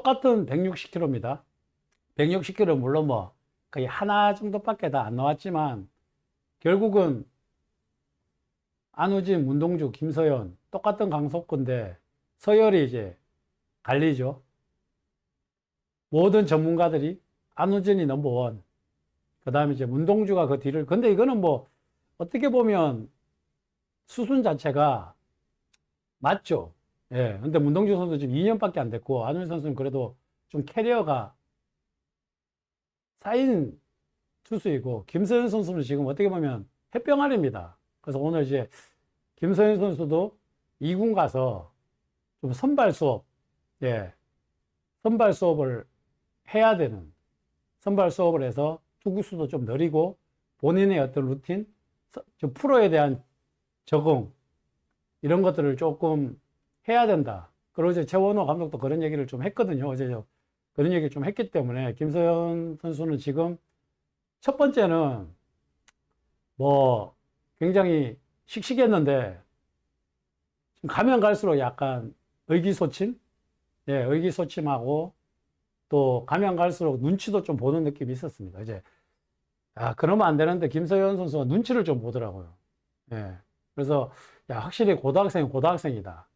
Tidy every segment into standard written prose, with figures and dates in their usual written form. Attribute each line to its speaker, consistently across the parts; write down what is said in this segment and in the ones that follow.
Speaker 1: 똑같은 160kg입니다. 160kg 물론 뭐 거의 하나 정도밖에 다 안 나왔지만 결국은 안우진, 문동주, 김서현 똑같은 강속구인데 서열이 이제 갈리죠. 모든 전문가들이 안우진이 넘버원, 그 다음에 이제 문동주가 그 뒤를. 근데 이거는 뭐 어떻게 보면 수순 자체가 맞죠. 예. 근데 문동주 선수 지금 2년밖에 안 됐고 안우진 선수는 그래도 좀 캐리어가 쌓인 투수이고 김서현 선수는 지금 어떻게 보면 햇병아리입니다. 그래서 오늘 이제 김서현 선수도 2군 가서 좀 선발 수업, 예, 선발 수업을 해야 되는, 선발 수업을 해서 투구수도 좀 느리고 본인의 어떤 루틴, 좀 프로에 대한 적응, 이런 것들을 조금 해야 된다. 그리고 이제 최원호 감독도 그런 얘기를 좀 했거든요. 어제 그런 얘기를 좀 했기 때문에 김서현 선수는 지금 첫 번째는 뭐 굉장히 씩씩했는데 지금 가면 갈수록 약간 의기소침? 예, 의기소침하고 또 가면 갈수록 눈치도 좀 보는 느낌이 있었습니다. 이제, 아, 그러면 안 되는데 김서현 선수가 눈치를 좀 보더라고요. 예. 그래서, 야, 확실히 고등학생은 고등학생이다.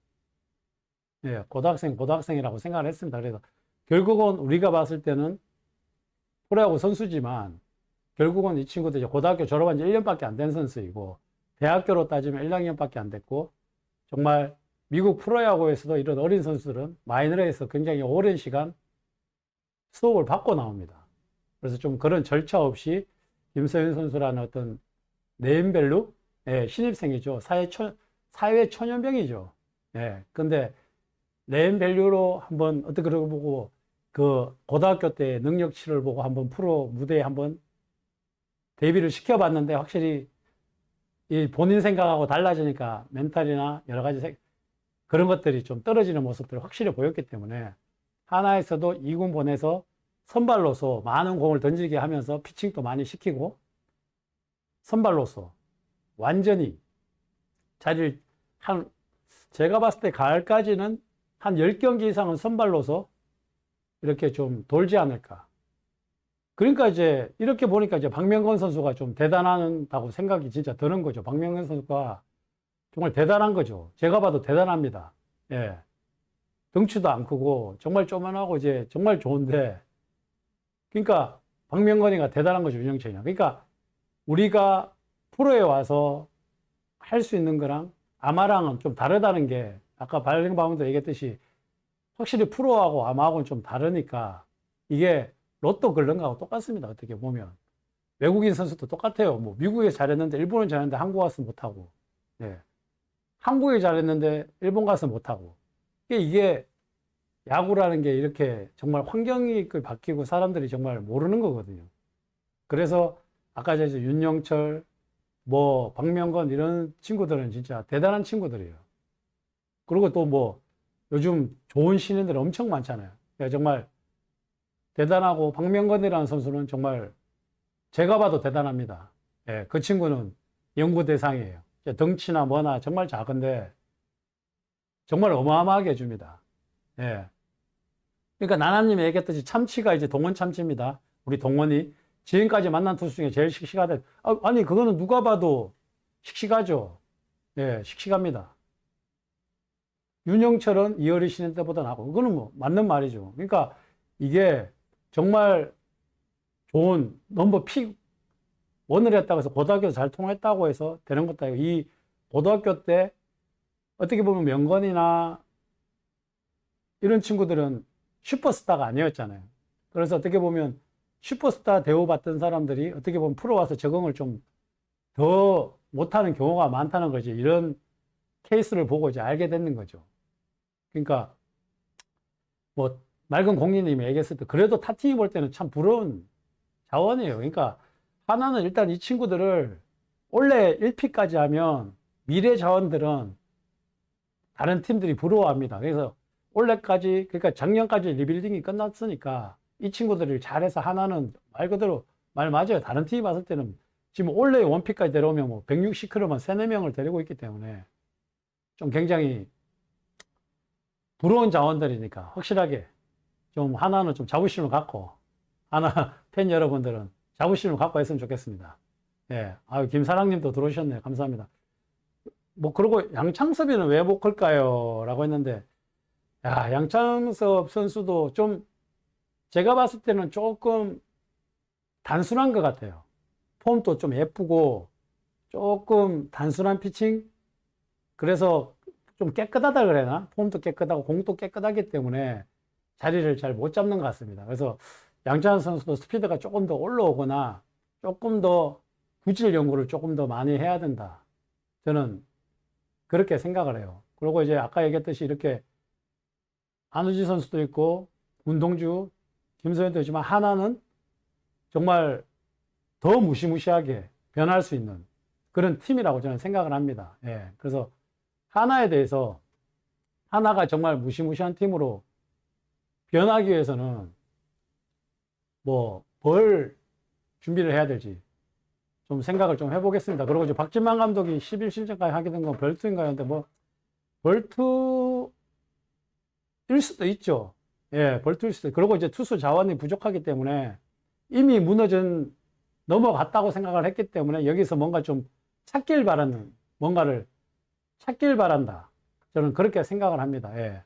Speaker 1: 예, 고등학생이라고 생각을 했습니다. 그래서 결국은 우리가 봤을 때는 프로야구 선수지만 결국은 이 친구도 이제 고등학교 졸업한 지 1년밖에 안 된 선수이고 대학교로 따지면 1, 2년밖에 안 됐고 정말 미국 프로야구에서도 이런 어린 선수들은 마이너리에서 굉장히 오랜 시간 수업을 받고 나옵니다. 그래서 좀 그런 절차 없이 김서현 선수라는 어떤 네임밸류, 예, 신입생이죠. 사회 초년병이죠. 예, 근데 네임밸류로 한번 어떻게 그러고 보고 그 고등학교 때 능력치를 보고 한번 프로 무대에 한번 데뷔를 시켜봤는데 확실히 이 본인 생각하고 달라지니까 멘탈이나 여러 가지 그런 것들이 좀 떨어지는 모습들을 확실히 보였기 때문에 하나에서도 2군 보내서 선발로서 많은 공을 던지게 하면서 피칭도 많이 시키고 선발로서 완전히 자리를 제가 봤을 때 가을까지는 한 10경기 이상은 선발로서 이렇게 좀 돌지 않을까. 그러니까 이제 이렇게 보니까 이제 박명건 선수가 좀 대단하다고 생각이 진짜 드는 거죠. 박명건 선수가 정말 대단한 거죠. 제가 봐도 대단합니다. 예. 덩치도 안 크고 정말 쪼만하고 이제 정말 좋은데 그러니까 박명건이가 대단한 거죠. 윤영철이가. 그러니까 우리가 프로에 와서 할 수 있는 거랑 아마랑은 좀 다르다는 게 아까 발랭방도 얘기했듯이 확실히 프로하고 아마하고는 좀 다르니까 이게 로또 그런 거하고 똑같습니다. 어떻게 보면. 외국인 선수도 똑같아요. 뭐 미국에 잘했는데 일본은 잘했는데 한국 와서 못하고. 예. 한국에 잘했는데 일본 가서 못하고. 이게 야구라는 게 이렇게 정말 환경이 바뀌고 사람들이 정말 모르는 거거든요. 그래서 아까 이제 윤영철, 뭐 박명건 이런 친구들은 진짜 대단한 친구들이에요. 그리고 또 뭐 요즘 좋은 신인들 엄청 많잖아요. 정말 대단하고 박명건이라는 선수는 정말 제가 봐도 대단합니다. 예, 그 친구는 연구 대상이에요. 덩치나 뭐나 정말 작은데 정말 어마어마하게 해줍니다. 예. 그러니까 나나님이 얘기했듯이 참치가 이제 동원 참치입니다. 우리 동원이 지금까지 만난 투수 중에 제일 씩씩하다. 아니 그거는 누가 봐도 씩씩하죠. 예, 씩씩합니다. 윤영철은 이어리 신인 때보다 나고 그거는 뭐 맞는 말이죠. 그러니까 이게 정말 좋은 넘버 픽 원을 했다고 해서 고등학교 잘 통했다고 해서 되는 것도 아니고 이 고등학교 때 어떻게 보면 명건이나 이런 친구들은 슈퍼스타가 아니었잖아요. 그래서 어떻게 보면 슈퍼스타 대우받던 사람들이 어떻게 보면 프로 와서 적응을 좀 더 못하는 경우가 많다는 거지. 이런 케이스를 보고 이제 알게 됐는 거죠. 그러니까 뭐 맑은 공리님이 얘기했을 때 그래도 타팀이 볼 때는 참 부러운 자원이에요. 그러니까 하나는 일단 이 친구들을 원래 1피까지 하면 미래 자원들은 다른 팀들이 부러워합니다. 그래서 올해까지, 그러니까 작년까지 리빌딩이 끝났으니까 이 친구들을 잘해서 하나는 말 그대로 말 맞아요. 다른 팀이 봤을 때는 지금 올해 원픽까지 데려오면 뭐 160kg만 3, 4명을 데리고 있기 때문에 좀 굉장히 부러운 자원들이니까 확실하게 좀 하나는 좀 자부심을 갖고, 하나 팬 여러분들은 자부심을 갖고 했으면 좋겠습니다. 예. 아유, 김사랑님도 들어오셨네요. 감사합니다. 뭐, 그러고 양창섭이는 왜 못 클까요? 라고 했는데, 야, 양창섭 선수도 좀, 제가 봤을 때는 조금 단순한 것 같아요. 폼도 좀 예쁘고, 조금 단순한 피칭? 그래서 좀 깨끗하다 그래나? 폼도 깨끗하고 공도 깨끗하기 때문에 자리를 잘 못 잡는 것 같습니다. 그래서 양찬 선수도 스피드가 조금 더 올라오거나 조금 더 구질 연구를 조금 더 많이 해야 된다. 저는 그렇게 생각을 해요. 그리고 이제 아까 얘기했듯이 이렇게 안우지 선수도 있고 문동주, 김서현도 있지만 하나는 정말 더 무시무시하게 변할 수 있는 그런 팀이라고 저는 생각을 합니다. 예. 그래서 하나에 대해서 하나가 정말 무시무시한 팀으로 변하기 위해서는 뭐 뭘 준비를 해야 될지 좀 생각을 좀 해보겠습니다. 그리고 이제 박진만 감독이 11실전까지 하게 된 건 벌투인가요? 근데 뭐 벌투일 수도 있죠. 예, 벌투일 수도 있고. 그리고 이제 투수 자원이 부족하기 때문에 이미 넘어갔다고 생각을 했기 때문에 여기서 뭔가 좀 뭔가를 찾길 바란다. 저는 그렇게 생각을 합니다. 예.